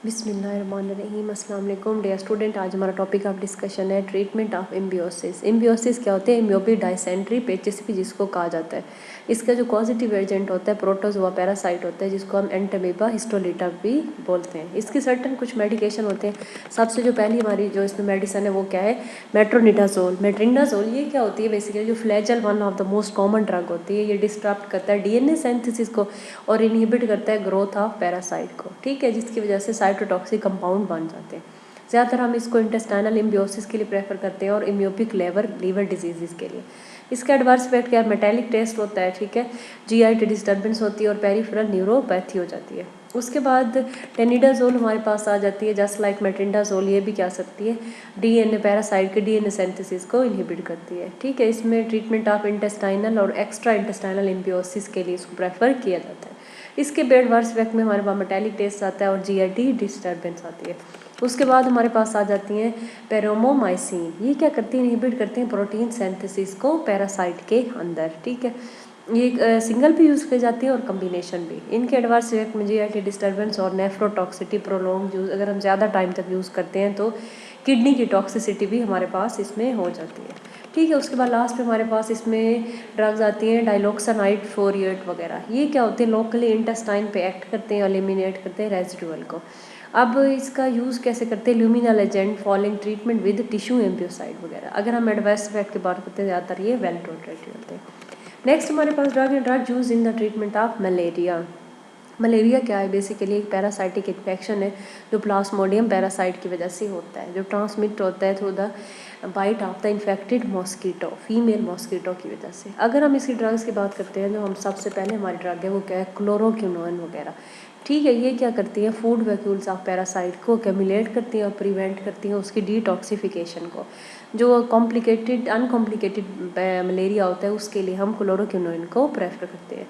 बिस्मिल्लाहिर्रहमानिर्रहीम। अस्सलाम वालेकुम डियर स्टूडेंट। आज हमारा टॉपिक ऑफ डिस्कशन है ट्रीटमेंट ऑफ एम्बियोसिस। एम्बियोसिस क्या होते हैं? एम्बियोपी डायसेंट्री पेचिस जिसको कहा जाता है। इसका जो पॉजिटिव एजेंट होता है प्रोटोजोआ पैरासाइट होता है, जिसको हम एंटामीबा हिस्टोलिटा भी बोलते हैं। इसकी सर्टन कुछ मेडिकेशन होते हैं। सबसे जो पहली हमारी जो इसमें मेडिसिन है वो क्या है? मेट्रोनिडाजोल। मेट्रिंडाजोल ये क्या होती है? बेसिकली जो Flagyl one of the most common drug होती है। ये डिस्टर्ब करता है डीएनए सिंथेसिस को और इनहिबिट करता है ग्रोथ ऑफ पैरासाइट को, ठीक है, जिसकी वजह से साइटोटॉक्सिक कंपाउंड बन जाते हैं। ज़्यादातर हम इसको इंटेस्टाइनल एम्बियोसिस के लिए प्रेफर करते हैं और इम्योपिक लीवर डिजीज़ के लिए। इसका एडवर्स इफेक्ट क्या है? मेटेलिक टेस्ट होता है, ठीक है, जीआईटी डिस्टर्बेंस होती है और पेरिफेरल न्यूरोपैथी हो जाती है। उसके बाद टेनिडाजोल हमारे पास आ जाती है, जस्ट लाइक मेट्रिंडाजोल। ये भी क्या सकती है? डीएनए पैरासाइट के डीएनए सिंथेसिस को इनहिबिट करती है, ठीक है। इसमें ट्रीटमेंट ऑफ इंटेस्टाइनल और एक्स्ट्रा इंटेस्टाइनल एम्बियोसिस के लिए इसको प्रेफर किया जाता है। इसके एडवर्स इफेक्ट में हमारे पास मेटेलिक टेस्ट आता है और जीआईटी डिस्टर्बेंस आती है। उसके बाद हमारे पास आ जाती हैं पेरोमोमाइसिन। ये क्या करती हैं? इनहिबिट करती हैं प्रोटीन सिंथेसिस को पैरासाइट के अंदर, ठीक है। ये सिंगल भी यूज़ की जाती है और कम्बिनेशन भी। इनके एडवर्स इफेक्ट में जीआईटी डिस्टर्बेंस और नेफ्रोटॉक्सिटी प्रोलॉन्ग यूज़, अगर हम ज़्यादा टाइम तक यूज़ करते हैं तो किडनी की टॉक्सिसिटी भी हमारे पास इसमें हो जाती है, ठीक है। उसके बाद लास्ट में हमारे पास इसमें ड्रग्स आती हैं डाइलॉक्सानाइड फोरिएट वगैरह। ये क्या होते हैं? लोकली इंटेस्टाइन पे एक्ट करते हैं, एलिमिनेट करते हैं रेजिडुअल को। अब इसका यूज़ कैसे करते हैं? Luminal agent following treatment with tissue amoebicide वगैरह। अगर हम एडवर्स इफेक्ट की बात करते हैं ज़्यादातर ये वेल टॉलरेटेड होते हैं। नेक्स्ट हमारे पास drug use in the treatment of malaria. Malaria क्या है? बेसिकली एक पैरासाइटिक इन्फेक्शन है जो प्लाज्मोडियम पैरासाइट की वजह से होता है, जो ट्रांसमिट होता है through the bite of the infected mosquito, female mosquito की वजह से। अगर हम इसकी ड्रग्स की बात करते हैं, जो हम सबसे पहले हमारी ड्रग है वो क्या है? क्लोरोक्विनोन वगैरह, ठीक है। ये क्या करती है? फूड वैक्यूल्स ऑफ पैरासाइट को कैमुलेट करती हैं और प्रिवेंट करती हैं उसकी डिटॉक्सिफिकेशन को। जो कॉम्प्लिकेटेड अनकॉम्प्लिकेटेड मलेरिया होता है उसके लिए हम क्लोरोक्विनोन को प्रेफर करते हैं।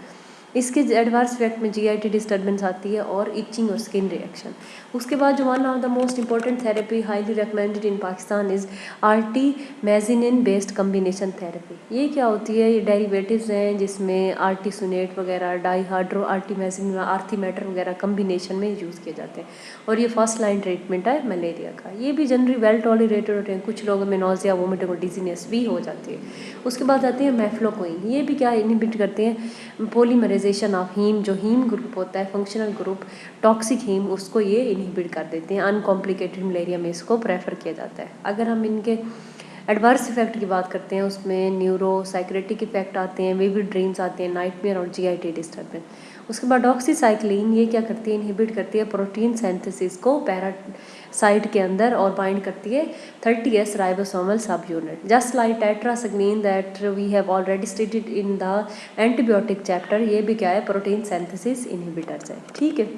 इसके एडवर्स इफेक्ट में जीआईटी डिस्टर्बेंस आती है और इचिंग और स्किन रिएक्शन। उसके बाद जो one of the most important therapy highly recommended in Pakistan is artemisinin based combination therapy. ये क्या होती है? ये डेरिवेटिव्स हैं जिसमें आर्टीसुनेट वगैरह, डाईहाइड्रो आर्टीमेजिन, आर्थिमेटर वगैरह कम्बिनेशन में यूज़ किए जाते हैं और ये फर्स्ट लाइन ट्रीटमेंट है मलेरिया का। ये भी जनरली वेल टॉलरेटेड होते हैं। कुछ लोगों में नोजिया, वोमिटिंग और डिजीनेस भी हो जाती है। उसके बाद आती है मेफ्लोक्विन। ये भी क्या इनहिबिट करते हैं? पॉलीमराइजेशन ऑफ हीम, जो हीम ग्रुप होता है फंक्शनल ग्रुप टॉक्सिक हीम, उसको ये इनहिबिट कर देते हैं। अनकॉम्प्लिकेटेड मलेरिया में इसको प्रेफर किया जाता है। अगर हम इनके एडवर्स इफेक्ट की बात करते हैं उसमें न्यूरो साइक्रेटिक इफेक्ट आते हैं, विविड ड्रीम्स आते हैं, नाइटमेयर और जीआईटी डिस्टर्बेंस। उसके बाद डॉक्सीसाइक्लिन ये क्या करती है? इनहिबिट करती है प्रोटीन सिंथेसिस को पैरासाइट के अंदर और बाइंड करती है 30S ribosomal subunit, just like tetracycline that we have already studied in the antibiotic chapter. ये भी क्या है? प्रोटीन सिंथेसिस इनहिबिटर्स है, ठीक है।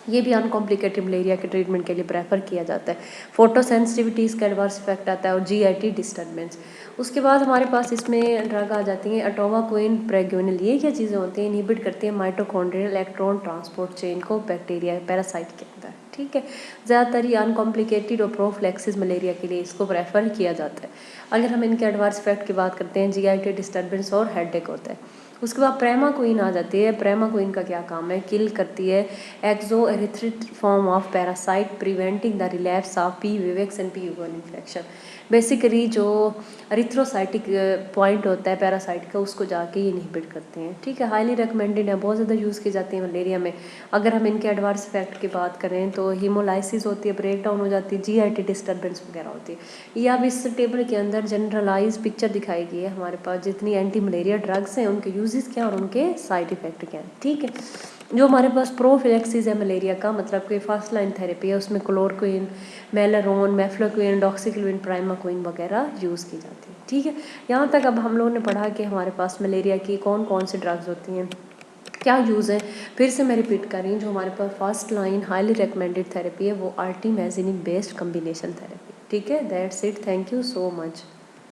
ये भी अनकॉम्प्लिकेटेड मलेरिया के ट्रीटमेंट के लिए प्रेफर किया जाता है। फोटोसेंसिटिविटीज़ का एडवर्स इफेक्ट आता है और जीआईटी डिस्टर्बेंस। उसके बाद हमारे पास इसमें ड्रग आ जाती हैं एटोवाक्विन प्रेग्यूनिल। ये क्या चीज़ें होती हैं? इनहिबिट करती हैं माइटोकॉन्ड्रियल इलेक्ट्रॉन ट्रांसपोर्ट चेन को बैक्टीरिया पैरासाइट के अंदर, ठीक है। ज़्यादातर ये अनकॉम्प्लिकेटेड और प्रोफ्लेक्सिस मलेरिया के लिए इसको प्रेफर किया जाता है। अगर हम इनके एडवर्स इफेक्ट की बात करते हैं, जीआईटी डिस्टर्बेंस और हेडेक होता है। उसके बाद प्रेमाक्विन आ जाती है। प्रेमाक्विन का क्या काम है? किल करती है exo erythrocytic form of parasite preventing the relapse of P vivax and P one infection. Basically जो एरिथ्रोसाइटिक पॉइंट होता है पैरासाइट का उसको जाके ये इनहिबिट करते हैं, ठीक है। हाईली रिकमेंडेड है, बहुत ज़्यादा यूज़ की जाती है मलेरिया में। अगर हम इनके एडवर्स इफेक्ट की बात करें तो हीमोलाइसिस होती है, ब्रेक डाउन हो जाती है, जीआईटी डिस्टर्बेंस वगैरह होती है। ये अब इस टेबल के अंदर जनरलाइज पिक्चर दिखाई गई है हमारे पास जितनी एंटी मलेरिया ड्रग्स हैं उनके यूजेस क्या और उनके साइड इफेक्ट क्या हैं, ठीक है। जो हमारे पास प्रोफिलैक्सिस है मलेरिया का, मतलब कि फर्स्ट लाइन थेरेपी है, उसमें क्लोरोक्विन, मेलारोन, मेफ्लोक्विन, डॉक्सीक्लोविन, प्राइमाक्विन वगैरह यूज़ की जाती है, ठीक है। यहाँ तक अब हम लोगों ने पढ़ा कि हमारे पास मलेरिया की कौन कौन सी ड्रग्स होती हैं, क्या यूज़ है। फिर से मैं रिपीट कर रही हूँ, जो हमारे पास first line highly recommended therapy है वो आर्टीमेजिनिन बेस्ड कम्बिनेशन थेरेपी, ठीक है। That's it, thank you so much.